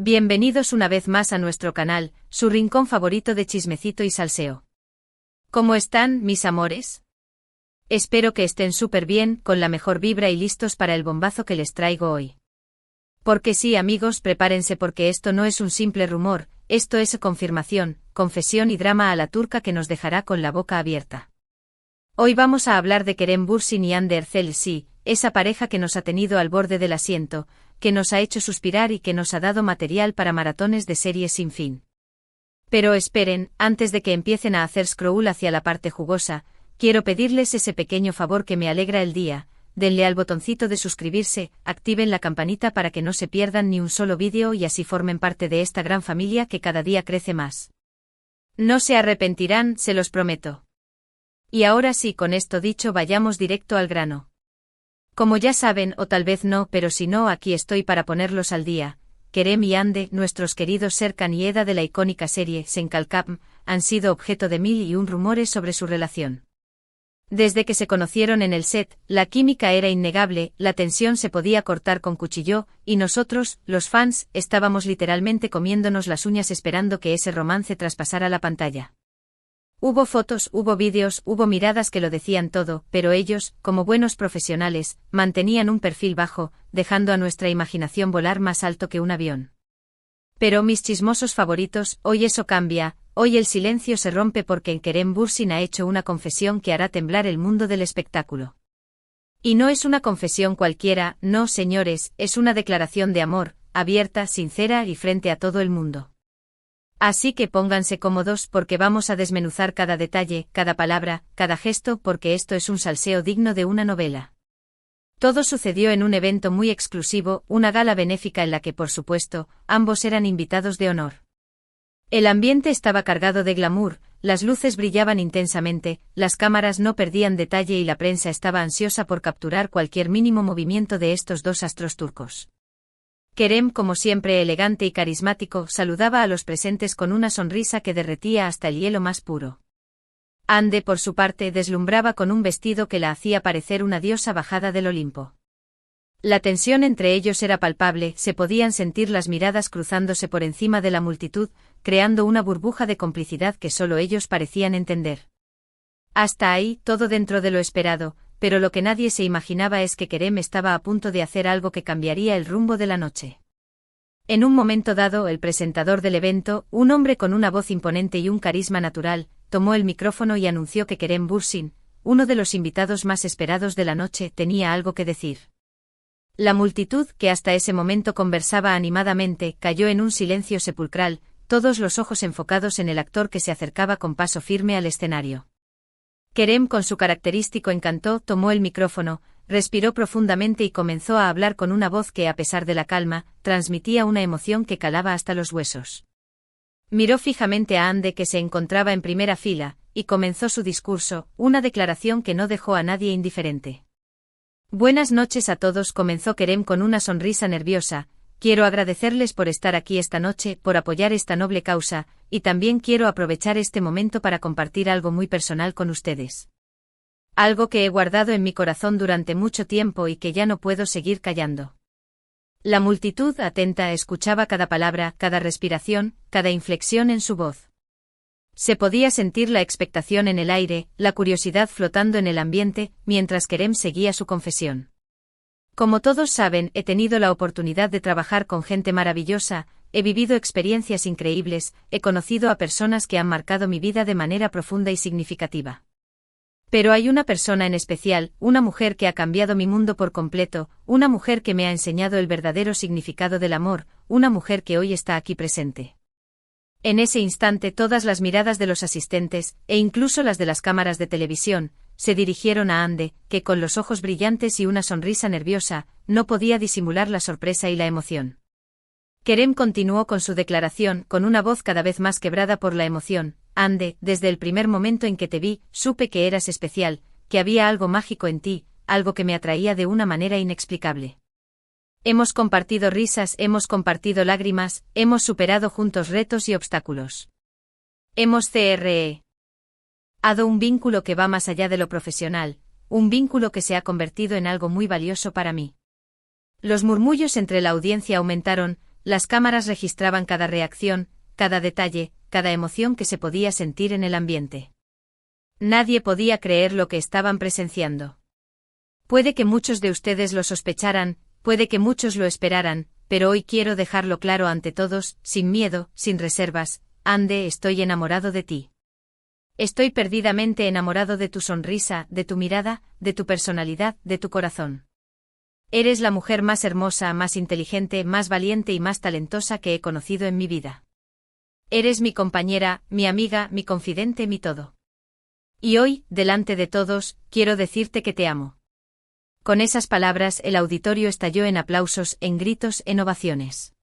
Bienvenidos una vez más a nuestro canal, su rincón favorito de chismecito y salseo. ¿Cómo están, mis amores? Espero que estén súper bien, con la mejor vibra y listos para el bombazo que les traigo hoy. Porque sí, amigos, prepárense porque esto no es un simple rumor, esto es confirmación, confesión y drama a la turca que nos dejará con la boca abierta. Hoy vamos a hablar de Kerem Bürsin y Hande Erçel, sí, esa pareja que nos ha tenido al borde del asiento, que nos ha hecho suspirar y que nos ha dado material para maratones de series sin fin. Pero esperen, antes de que empiecen a hacer scroll hacia la parte jugosa, quiero pedirles ese pequeño favor que me alegra el día: denle al botoncito de suscribirse, activen la campanita para que no se pierdan ni un solo vídeo y así formen parte de esta gran familia que cada día crece más. No se arrepentirán, se los prometo. Y ahora sí, con esto dicho, vayamos directo al grano. Como ya saben, o tal vez no, pero si no, aquí estoy para ponerlos al día. Kerem y Hande, nuestros queridos Serkan y Eda de la icónica serie Senkalkam, han sido objeto de mil y un rumores sobre su relación. Desde que se conocieron en el set, la química era innegable, la tensión se podía cortar con cuchillo, y nosotros, los fans, estábamos literalmente comiéndonos las uñas esperando que ese romance traspasara la pantalla. Hubo fotos, hubo vídeos, hubo miradas que lo decían todo, pero ellos, como buenos profesionales, mantenían un perfil bajo, dejando a nuestra imaginación volar más alto que un avión. Pero mis chismosos favoritos, hoy eso cambia, hoy el silencio se rompe porque Kerem Bürsin ha hecho una confesión que hará temblar el mundo del espectáculo. Y no es una confesión cualquiera, no, señores, es una declaración de amor, abierta, sincera y frente a todo el mundo. Así que pónganse cómodos porque vamos a desmenuzar cada detalle, cada palabra, cada gesto, porque esto es un salseo digno de una novela. Todo sucedió en un evento muy exclusivo, una gala benéfica en la que, por supuesto, ambos eran invitados de honor. El ambiente estaba cargado de glamour, las luces brillaban intensamente, las cámaras no perdían detalle y la prensa estaba ansiosa por capturar cualquier mínimo movimiento de estos dos astros turcos. Kerem, como siempre elegante y carismático, saludaba a los presentes con una sonrisa que derretía hasta el hielo más puro. Hande, por su parte, deslumbraba con un vestido que la hacía parecer una diosa bajada del Olimpo. La tensión entre ellos era palpable, se podían sentir las miradas cruzándose por encima de la multitud, creando una burbuja de complicidad que solo ellos parecían entender. Hasta ahí, todo dentro de lo esperado, pero lo que nadie se imaginaba es que Kerem estaba a punto de hacer algo que cambiaría el rumbo de la noche. En un momento dado, el presentador del evento, un hombre con una voz imponente y un carisma natural, tomó el micrófono y anunció que Kerem Bürsin, uno de los invitados más esperados de la noche, tenía algo que decir. La multitud, que hasta ese momento conversaba animadamente, cayó en un silencio sepulcral, todos los ojos enfocados en el actor que se acercaba con paso firme al escenario. Kerem, con su característico encanto, tomó el micrófono, respiró profundamente y comenzó a hablar con una voz que, a pesar de la calma, transmitía una emoción que calaba hasta los huesos. Miró fijamente a Hande, que se encontraba en primera fila, y comenzó su discurso, una declaración que no dejó a nadie indiferente. Buenas noches a todos, comenzó Kerem con una sonrisa nerviosa. Quiero agradecerles por estar aquí esta noche, por apoyar esta noble causa, y también quiero aprovechar este momento para compartir algo muy personal con ustedes. Algo que he guardado en mi corazón durante mucho tiempo y que ya no puedo seguir callando. La multitud, atenta, escuchaba cada palabra, cada respiración, cada inflexión en su voz. Se podía sentir la expectación en el aire, la curiosidad flotando en el ambiente, mientras Kerem seguía su confesión. Como todos saben, he tenido la oportunidad de trabajar con gente maravillosa, he vivido experiencias increíbles, he conocido a personas que han marcado mi vida de manera profunda y significativa. Pero hay una persona en especial, una mujer que ha cambiado mi mundo por completo, una mujer que me ha enseñado el verdadero significado del amor, una mujer que hoy está aquí presente. En ese instante todas las miradas de los asistentes, e incluso las de las cámaras de televisión, se dirigieron a Hande, que con los ojos brillantes y una sonrisa nerviosa, no podía disimular la sorpresa y la emoción. Kerem continuó con su declaración, con una voz cada vez más quebrada por la emoción. Hande, desde el primer momento en que te vi, supe que eras especial, que había algo mágico en ti, algo que me atraía de una manera inexplicable. Hemos compartido risas, hemos compartido lágrimas, hemos superado juntos retos y obstáculos. Hemos creado un vínculo que va más allá de lo profesional, un vínculo que se ha convertido en algo muy valioso para mí. Los murmullos entre la audiencia aumentaron, las cámaras registraban cada reacción, cada detalle, cada emoción que se podía sentir en el ambiente. Nadie podía creer lo que estaban presenciando. Puede que muchos de ustedes lo sospecharan, puede que muchos lo esperaran, pero hoy quiero dejarlo claro ante todos, sin miedo, sin reservas: Ande, estoy enamorado de ti. Estoy perdidamente enamorado de tu sonrisa, de tu mirada, de tu personalidad, de tu corazón. Eres la mujer más hermosa, más inteligente, más valiente y más talentosa que he conocido en mi vida. Eres mi compañera, mi amiga, mi confidente, mi todo. Y hoy, delante de todos, quiero decirte que te amo. Con esas palabras el auditorio estalló en aplausos, en gritos, en ovaciones.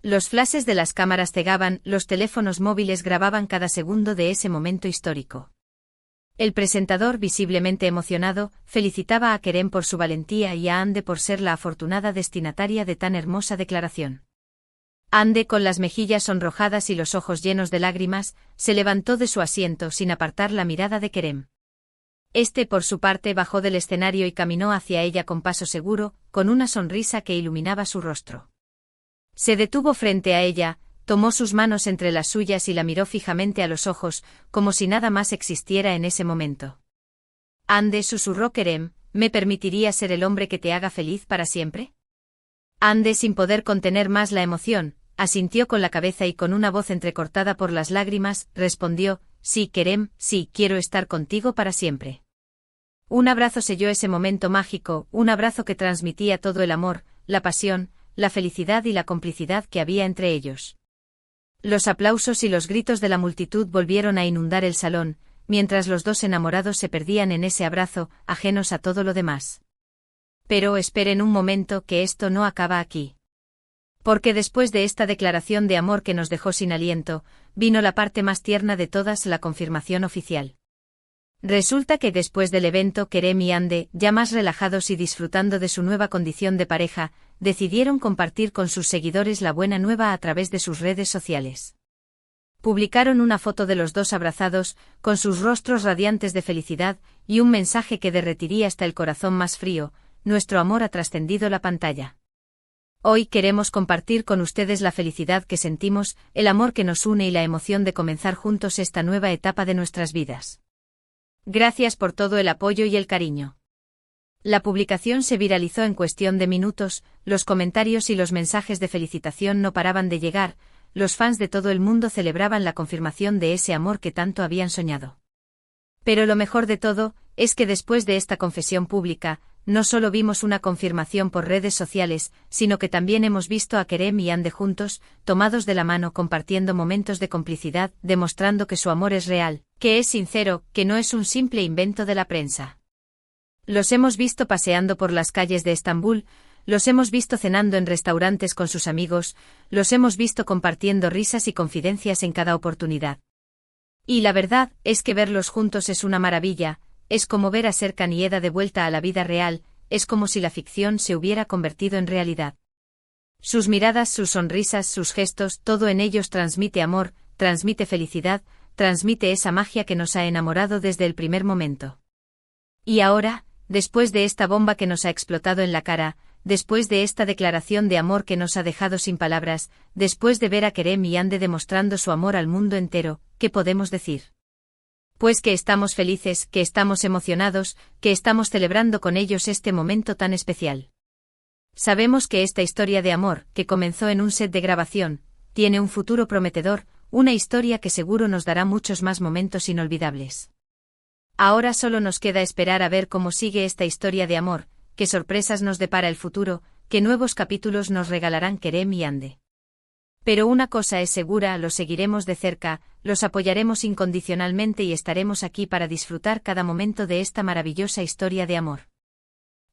Los flashes de las cámaras cegaban, los teléfonos móviles grababan cada segundo de ese momento histórico. El presentador, visiblemente emocionado, felicitaba a Kerem por su valentía y a Ande por ser la afortunada destinataria de tan hermosa declaración. Ande, con las mejillas sonrojadas y los ojos llenos de lágrimas, se levantó de su asiento sin apartar la mirada de Kerem. Este, por su parte, bajó del escenario y caminó hacia ella con paso seguro, con una sonrisa que iluminaba su rostro. Se detuvo frente a ella, tomó sus manos entre las suyas y la miró fijamente a los ojos, como si nada más existiera en ese momento. Ande, susurró Kerem, ¿me permitirías ser el hombre que te haga feliz para siempre? Ande, sin poder contener más la emoción, asintió con la cabeza y con una voz entrecortada por las lágrimas, respondió: sí, Kerem, sí, quiero estar contigo para siempre. Un abrazo selló ese momento mágico, un abrazo que transmitía todo el amor, la pasión, la felicidad y la complicidad que había entre ellos. Los aplausos y los gritos de la multitud volvieron a inundar el salón, mientras los dos enamorados se perdían en ese abrazo, ajenos a todo lo demás. Pero esperen un momento, que esto no acaba aquí. Porque después de esta declaración de amor que nos dejó sin aliento, vino la parte más tierna de todas, la confirmación oficial. Resulta que después del evento, Kerem y Ande, ya más relajados y disfrutando de su nueva condición de pareja, decidieron compartir con sus seguidores la buena nueva a través de sus redes sociales. Publicaron una foto de los dos abrazados, con sus rostros radiantes de felicidad, y un mensaje que derretiría hasta el corazón más frío: nuestro amor ha trascendido la pantalla. Hoy queremos compartir con ustedes la felicidad que sentimos, el amor que nos une y la emoción de comenzar juntos esta nueva etapa de nuestras vidas. Gracias por todo el apoyo y el cariño. La publicación se viralizó en cuestión de minutos, los comentarios y los mensajes de felicitación no paraban de llegar, los fans de todo el mundo celebraban la confirmación de ese amor que tanto habían soñado. Pero lo mejor de todo, es que después de esta confesión pública, no solo vimos una confirmación por redes sociales, sino que también hemos visto a Kerem y Ande juntos, tomados de la mano, compartiendo momentos de complicidad, demostrando que su amor es real, que es sincero, que no es un simple invento de la prensa. Los hemos visto paseando por las calles de Estambul, los hemos visto cenando en restaurantes con sus amigos, los hemos visto compartiendo risas y confidencias en cada oportunidad. Y la verdad es que verlos juntos es una maravilla, es como ver a Serkan y Eda de vuelta a la vida real, es como si la ficción se hubiera convertido en realidad. Sus miradas, sus sonrisas, sus gestos, todo en ellos transmite amor, transmite felicidad, transmite esa magia que nos ha enamorado desde el primer momento. Y ahora, después de esta bomba que nos ha explotado en la cara, después de esta declaración de amor que nos ha dejado sin palabras, después de ver a Kerem y Ande demostrando su amor al mundo entero, ¿qué podemos decir? Pues que estamos felices, que estamos emocionados, que estamos celebrando con ellos este momento tan especial. Sabemos que esta historia de amor, que comenzó en un set de grabación, tiene un futuro prometedor, una historia que seguro nos dará muchos más momentos inolvidables. Ahora solo nos queda esperar a ver cómo sigue esta historia de amor, qué sorpresas nos depara el futuro, qué nuevos capítulos nos regalarán Kerem y Ande. Pero una cosa es segura, los seguiremos de cerca, los apoyaremos incondicionalmente y estaremos aquí para disfrutar cada momento de esta maravillosa historia de amor.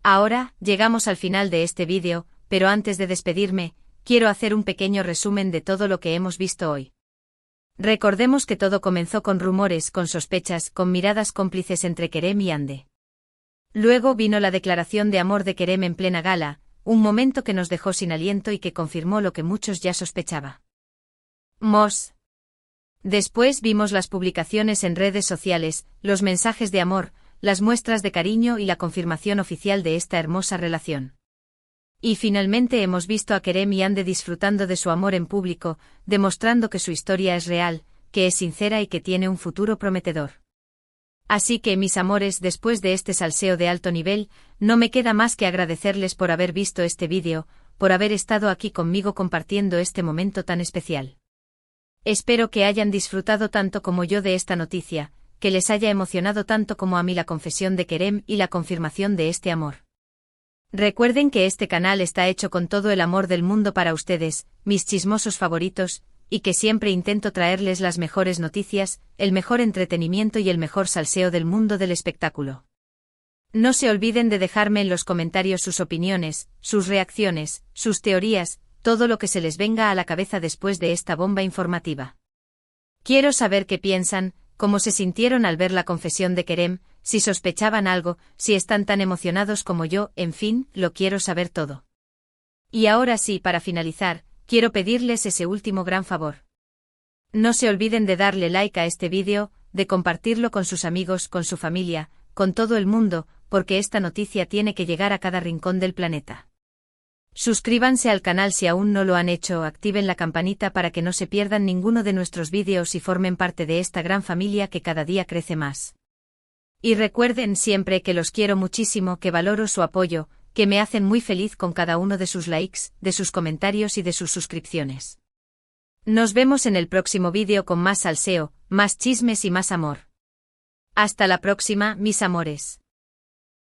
Ahora, llegamos al final de este vídeo, pero antes de despedirme, quiero hacer un pequeño resumen de todo lo que hemos visto hoy. Recordemos que todo comenzó con rumores, con sospechas, con miradas cómplices entre Kerem y Ande. Luego vino la declaración de amor de Kerem en plena gala, un momento que nos dejó sin aliento y que confirmó lo que muchos ya sospechaban. Después vimos las publicaciones en redes sociales, los mensajes de amor, las muestras de cariño y la confirmación oficial de esta hermosa relación. Y finalmente hemos visto a Kerem y Ande disfrutando de su amor en público, demostrando que su historia es real, que es sincera y que tiene un futuro prometedor. Así que, mis amores, después de este salseo de alto nivel, no me queda más que agradecerles por haber visto este vídeo, por haber estado aquí conmigo compartiendo este momento tan especial. Espero que hayan disfrutado tanto como yo de esta noticia, que les haya emocionado tanto como a mí la confesión de Kerem y la confirmación de este amor. Recuerden que este canal está hecho con todo el amor del mundo para ustedes, mis chismosos favoritos, y que siempre intento traerles las mejores noticias, el mejor entretenimiento y el mejor salseo del mundo del espectáculo. No se olviden de dejarme en los comentarios sus opiniones, sus reacciones, sus teorías, todo lo que se les venga a la cabeza después de esta bomba informativa. Quiero saber qué piensan, cómo se sintieron al ver la confesión de Kerem, si sospechaban algo, si están tan emocionados como yo, en fin, lo quiero saber todo. Y ahora sí, para finalizar, quiero pedirles ese último gran favor. No se olviden de darle like a este vídeo, de compartirlo con sus amigos, con su familia, con todo el mundo, porque esta noticia tiene que llegar a cada rincón del planeta. Suscríbanse al canal si aún no lo han hecho, activen la campanita para que no se pierdan ninguno de nuestros vídeos y formen parte de esta gran familia que cada día crece más. Y recuerden siempre que los quiero muchísimo, que valoro su apoyo, que me hacen muy feliz con cada uno de sus likes, de sus comentarios y de sus suscripciones. Nos vemos en el próximo vídeo con más salseo, más chismes y más amor. Hasta la próxima, mis amores.